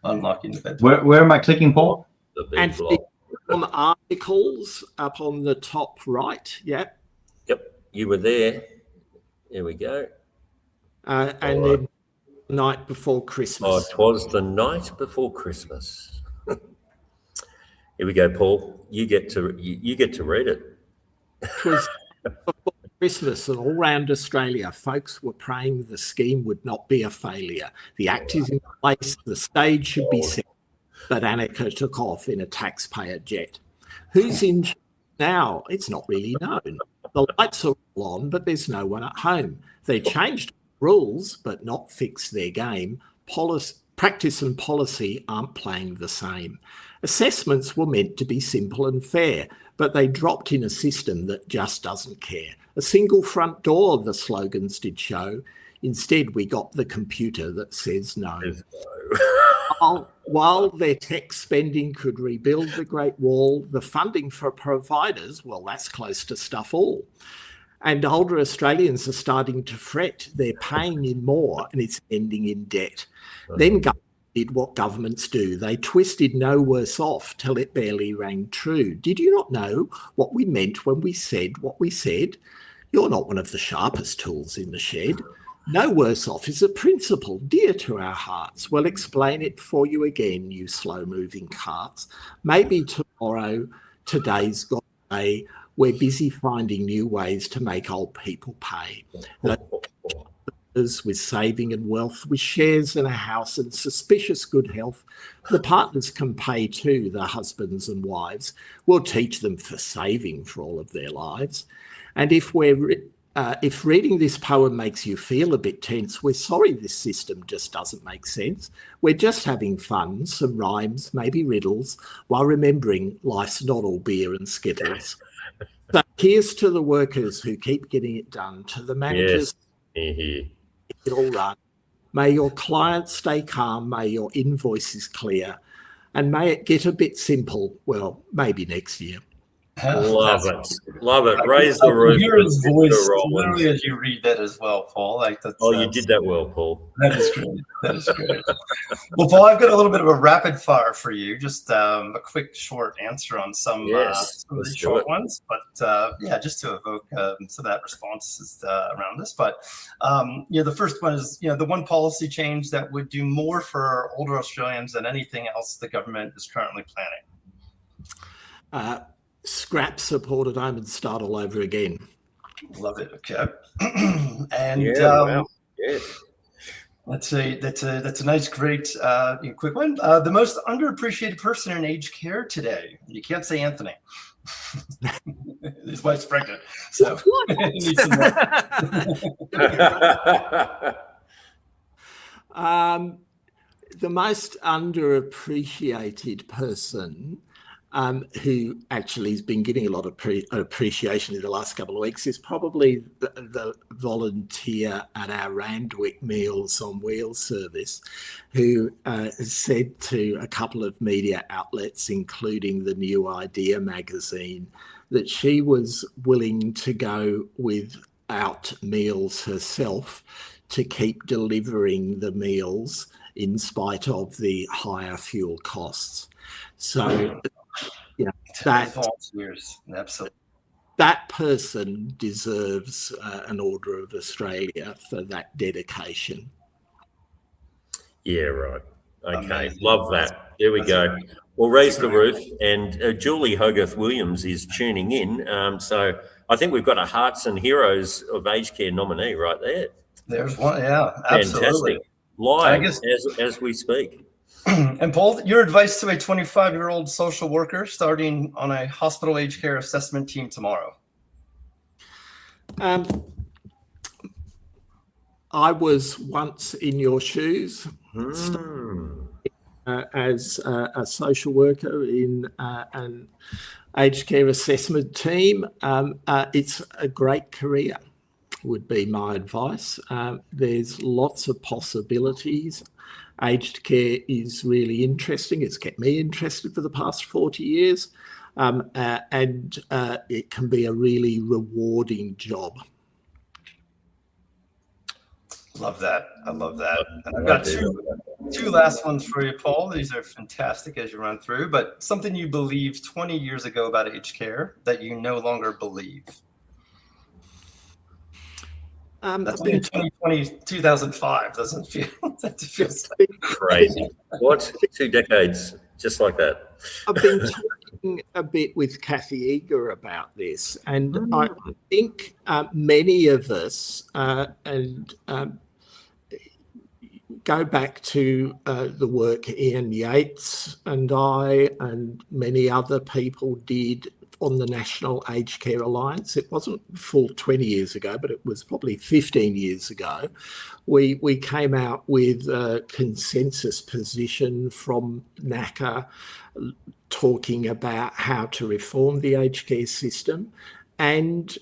Speaker 2: Unlocking the bed block.
Speaker 1: Where am I clicking, Paul?
Speaker 3: The bed block.
Speaker 4: On articles up on the top right, Yep,
Speaker 3: you were there. There we go.
Speaker 4: And then night before Christmas.
Speaker 3: Oh, it was the night before Christmas. Here we go, Paul. You get to read it.
Speaker 4: It was before Christmas, and all around Australia, folks were praying the scheme would not be a failure. The act is in place. The stage should be set. but Annika took off in a taxpayer jet. Who's in now? It's not really known. The lights are all on, but there's no one at home. They changed rules, but not fixed their game. Practice and policy aren't playing the same. Assessments were meant to be simple and fair, but they dropped in a system that just doesn't care. A single front door, the slogans did show. Instead, we got the computer that says no. While their tech spending could rebuild the Great Wall, the funding for providers, well, that's close to stuff all. And older Australians are starting to fret. They're paying in more and it's ending in debt. Then government did what governments do. They twisted no worse off till it barely rang true. Did you not know what we meant when we said what we said? You're not one of the sharpest tools in the shed. No worse off is a principle dear to our hearts. We'll explain it for you again, you slow-moving carts. Maybe tomorrow, today's got a we're busy finding new ways to make old people pay. With saving and wealth, with shares in a house and suspicious good health, the partners can pay too, the husbands and wives. We'll teach them for saving for all of their lives. And if reading this poem makes you feel a bit tense, we're sorry this system just doesn't make sense. We're just having fun, some rhymes, maybe riddles, while remembering life's not all beer and skittles. So here's to the workers who keep getting it done, to the managers, it all run. May your clients stay calm, may your invoices clear, and may it get a bit simple, well, maybe next year.
Speaker 3: Love it. Raise the roof.
Speaker 2: Hear his voice literally as you read that as well, Paul. Like that's,
Speaker 3: you did that well, Paul.
Speaker 2: That is great. Well, Paul, I've got a little bit of a rapid fire for you. Just a quick, short answer on some of the short ones. But just to evoke some of that responses around this. But the first one is the one policy change that would do more for older Australians than anything else the government is currently planning.
Speaker 4: Scrap support at home and start all over again.
Speaker 2: Love it. Okay. And that's a nice, great, quick one. The most underappreciated person in aged care today. You can't say Anthony. His wife's pregnant, so he needs some
Speaker 4: the most underappreciated person who actually has been getting a lot of appreciation in the last couple of weeks is probably the volunteer at our Randwick Meals on Wheels service, who said to a couple of media outlets, including the New Idea magazine, that she was willing to go without meals herself to keep delivering the meals in spite of the higher fuel costs. So that person deserves an Order of Australia for that dedication.
Speaker 3: Yeah, right. Okay, love that. There we go. We'll raise the roof, and Julie Hogarth Williams is tuning in. So I think we've got a Hearts and Heroes of Aged Care nominee right there.
Speaker 2: There's one, yeah, absolutely.
Speaker 3: Fantastic. Live as we speak.
Speaker 2: And Paul, your advice to a 25-year-old social worker starting on a hospital aged care assessment team tomorrow?
Speaker 4: I was once in your shoes as a social worker in an aged care assessment team. It's a great career, would be my advice. There's lots of possibilities. Aged care is really interesting. It's kept me interested for the past 40 years, and it can be a really rewarding job.
Speaker 2: Love that. I love that. And I've got two last ones for you, Paul. These are fantastic as you run through, but something you believed 20 years ago about aged care that you no longer believe. That's been 2005, doesn't feel? That feels
Speaker 3: crazy. What? 2 decades, just like that.
Speaker 4: I've been talking a bit with Kathy Eager about this, and I think many of us, go back to the work Ian Yates and I and many other people did on the National Aged Care Alliance. It wasn't full 20 years ago, but it was probably 15 years ago. We came out with a consensus position from NACA talking about how to reform the aged care system and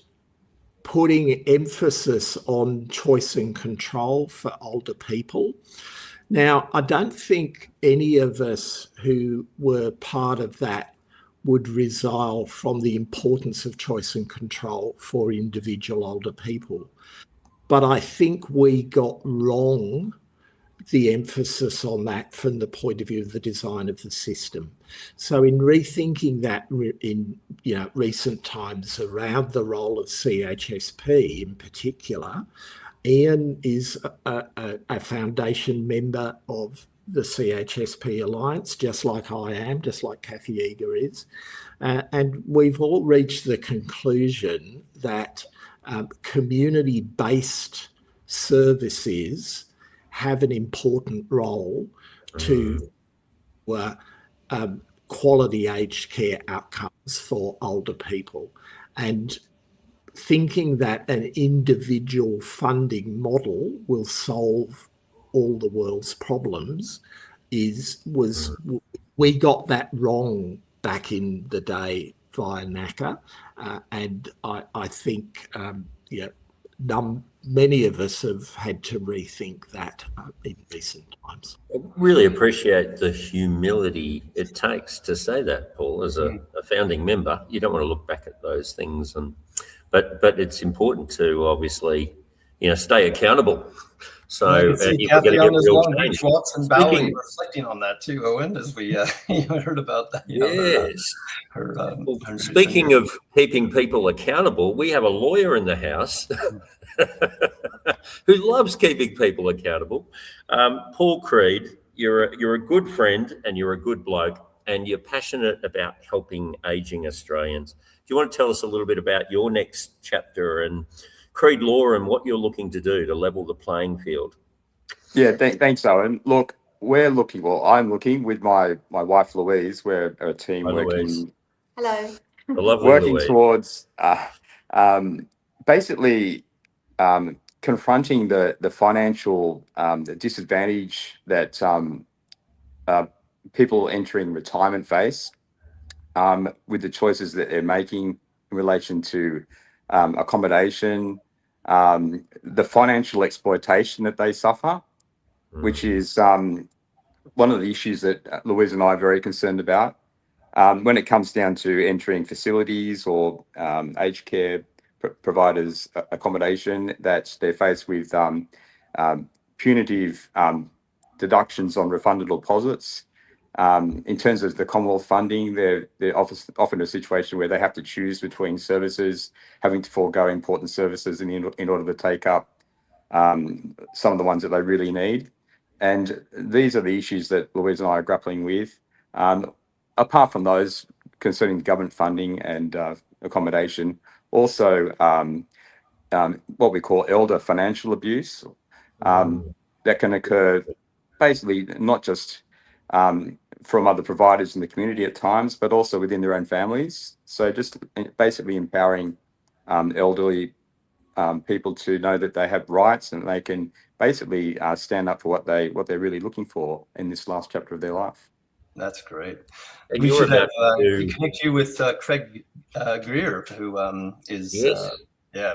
Speaker 4: putting emphasis on choice and control for older people. Now, I don't think any of us who were part of that would resile from the importance of choice and control for individual older people. But I think we got wrong the emphasis on that from the point of view of the design of the system. So in rethinking that in recent times around the role of CHSP in particular, Ian is a foundation member of the CHSP Alliance, just like I am, just like Kathy Eager is. And we've all reached the conclusion that community-based services have an important role to quality aged care outcomes for older people. And thinking that an individual funding model will solve all the world's problems we got that wrong back in the day via NACA. And I think many of us have had to rethink that in recent times.
Speaker 3: I really appreciate the humility it takes to say that, Paul, as a founding member. You don't want to look back at those things, but it's important to obviously, stay accountable. So
Speaker 2: you can see Kathy on his long beach walks and bowing, reflecting on that too, Owen, as we heard about that.
Speaker 3: Yes. Speaking of keeping people accountable, we have a lawyer in the house who loves keeping people accountable. Paul Creed, you're a good friend and you're a good bloke and you're passionate about helping ageing Australians. Do you want to tell us a little bit about your next chapter and Creed Law and what you're looking to do to level the playing field?
Speaker 5: Yeah, thanks, Owen. Look, I'm looking with my wife Louise. We're a team working.
Speaker 6: Hello.
Speaker 5: Working towards basically confronting the financial the disadvantage that people entering retirement face with the choices that they're making in relation to accommodation, the financial exploitation that they suffer, which is one of the issues that Louise and I are very concerned about. When it comes down to entering facilities or aged care providers accommodation, that they're faced with punitive deductions on refundable deposits. In terms of the Commonwealth funding, they're often in a situation where they have to choose between services, having to forego important services in order to take up some of the ones that they really need. And these are the issues that Louise and I are grappling with. Apart from those concerning government funding and accommodation, also what we call elder financial abuse that can occur basically not just from other providers in the community at times, but also within their own families. So just basically empowering elderly people to know that they have rights and they can basically stand up for what they're really looking for in this last chapter of their life.
Speaker 2: That's great.
Speaker 3: And
Speaker 2: we should connect you with Craig Greer, who is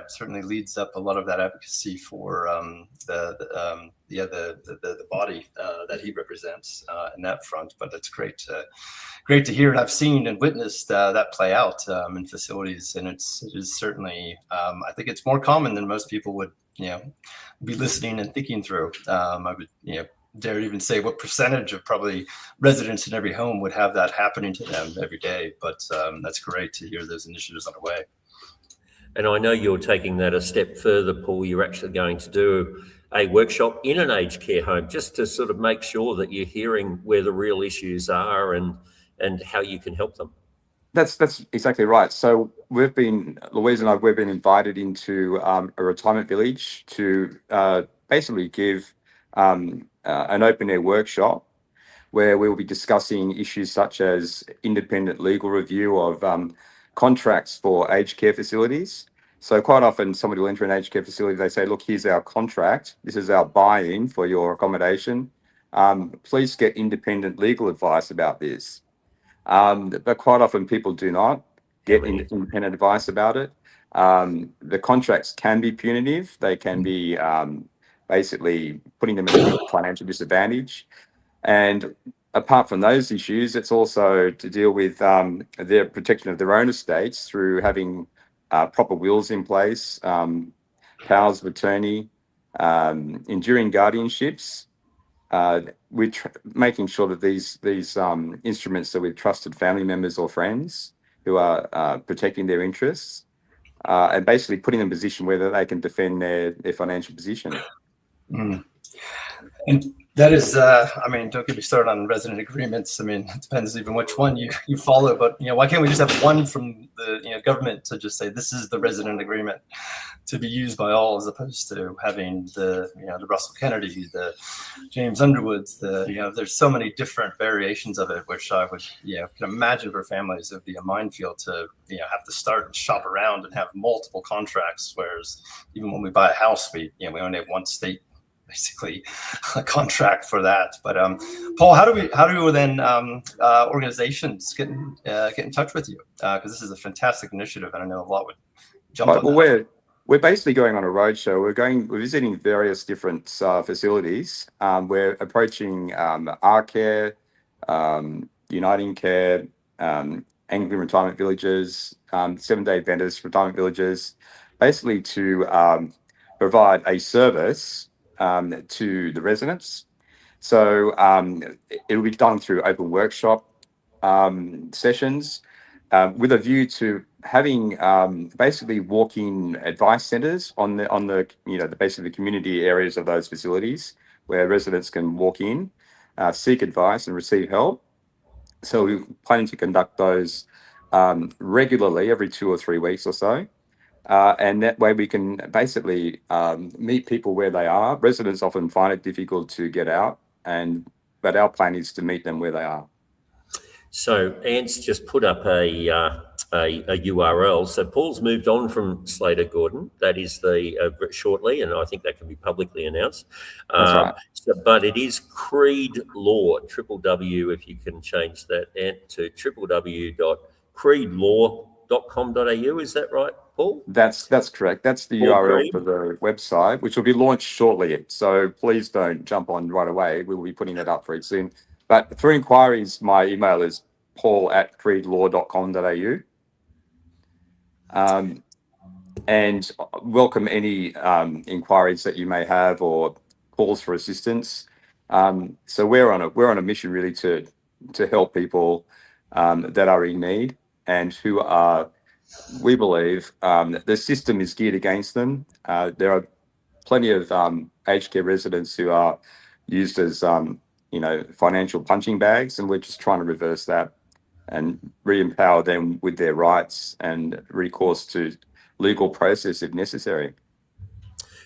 Speaker 2: certainly leads up a lot of that advocacy for the body that he represents in that front. But it's great to hear, and I've seen and witnessed that play out in facilities, and it is certainly I think it's more common than most people would be listening and thinking through. I would dare even say what percentage of probably residents in every home would have that happening to them every day. But that's great to hear those initiatives underway.
Speaker 3: And I know you're taking that a step further, Paul. You're actually going to do a workshop in an aged care home just to sort of make sure that you're hearing where the real issues are and how you can help them.
Speaker 5: That's exactly right. So Louise and I, we've been invited into a retirement village to basically give an open air workshop where we will be discussing issues such as independent legal review of contracts for aged care facilities. So quite often somebody will enter an aged care facility, they say, look, here's our contract. This is our buy-in for your accommodation. Please get independent legal advice about this. But quite often people do not get independent advice about it. The contracts can be punitive. They can be basically putting them at a big financial disadvantage. And apart from those issues, it's also to deal with their protection of their own estates through having proper wills in place, powers of attorney, enduring guardianships. We're making sure that these instruments are with trusted family members or friends who are protecting their interests, and basically putting them in a position where they can defend their financial position.
Speaker 2: Mm. And that is, I mean, don't get me started on resident agreements. I mean, it depends even which one you follow, but, why can't we just have one from the, government to just say, this is the resident agreement to be used by all, as opposed to having the, the Russell Kennedy, the James Underwoods, there's so many different variations of it, which I would, can imagine for families, it would be a minefield to, have to start and shop around and have multiple contracts. Whereas even when we buy a house, we only have one state basically a contract for that. But Paul, how do then organizations get in touch with you? Because this is a fantastic initiative, and I know a lot would jump on that.
Speaker 5: We're basically going on a roadshow. We're visiting various different facilities. We're approaching R-Care, Uniting Care, Anglican retirement villages, 7-day Adventist retirement villages, basically to provide a service to the residents. So it will be done through open workshop sessions with a view to having basically walk-in advice centres on the basically the community areas of those facilities where residents can walk in, seek advice and receive help. So we're planning to conduct those regularly every 2 or 3 weeks or so. And that way we can basically meet people where they are. Residents often find it difficult to get out, but our plan is to meet them where they are.
Speaker 3: So Ant's just put up a URL. So Paul's moved on from Slater Gordon. That is shortly, and I think that can be publicly announced.
Speaker 5: That's right.
Speaker 3: But it is Creed Law, www, if you can change that, Ant, to www.creedlaw.com.au. Is that right, Paul?
Speaker 5: That's correct. That's the
Speaker 3: Paul
Speaker 5: URL
Speaker 3: Creed.
Speaker 5: for the website, which will be launched shortly. So please don't jump on right away. We will be putting that up very soon. But for inquiries, my email is paul@creedlaw.com.au. And welcome any inquiries that you may have or calls for assistance. So we're on a mission really to help people that are in need and who are, we believe, the system is geared against them. There are plenty of aged care residents who are used as financial punching bags, and we're just trying to reverse that and re-empower them with their rights and recourse to legal process if necessary.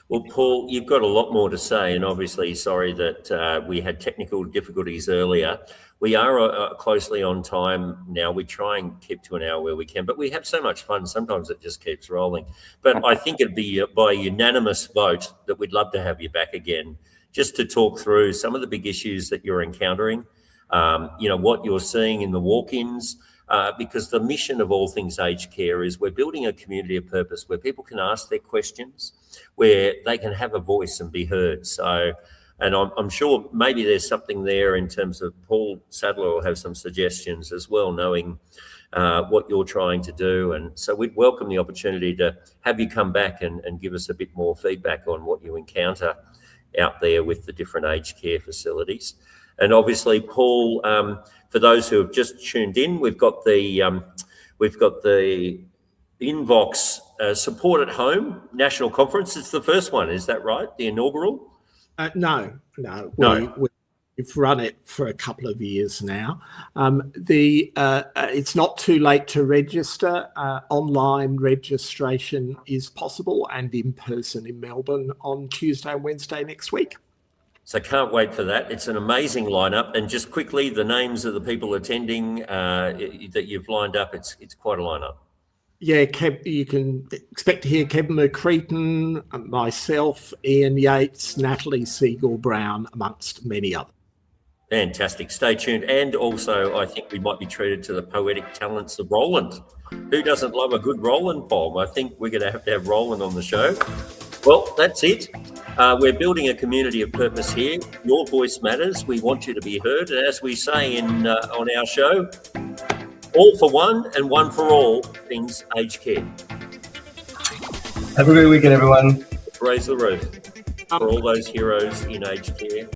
Speaker 3: Well, Paul, you've got a lot more to say, and obviously sorry that we had technical difficulties earlier. We are closely on time now. We try and keep to an hour where we can, but we have so much fun. Sometimes it just keeps rolling. But I think it'd be by unanimous vote that we'd love to have you back again, just to talk through some of the big issues that you're encountering, what you're seeing in the walk-ins, because the mission of All Things Aged Care is we're building a community of purpose where people can ask their questions, where they can have a voice and be heard. So, and I'm sure maybe there's something there in terms of Paul Sadler will have some suggestions as well, knowing what you're trying to do. And so we'd welcome the opportunity to have you come back and give us a bit more feedback on what you encounter out there with the different aged care facilities. And obviously, Paul, for those who have just tuned in, we've got the Invox Support at Home National Conference. It's the first one, is that right? The inaugural?
Speaker 4: No. We've run it for a couple of years now. It's not too late to register. Online registration is possible and in person in Melbourne on Tuesday and Wednesday next week.
Speaker 3: So can't wait for that. It's an amazing lineup. And just quickly, the names of the people attending that you've lined up, it's quite a lineup.
Speaker 4: Yeah, you can expect to hear Kevin McCreaton, myself, Ian Yates, Natalie Seagull-Brown, amongst many others.
Speaker 3: Fantastic. Stay tuned. And also, I think we might be treated to the poetic talents of Roland. Who doesn't love a good Roland poem? I think we're going to have Roland on the show. Well, that's it. We're building a community of purpose here. Your voice matters. We want you to be heard. And as we say on our show, all for one and one for all things aged care.
Speaker 2: Have a great weekend, everyone.
Speaker 3: Raise the roof for all those heroes in aged care.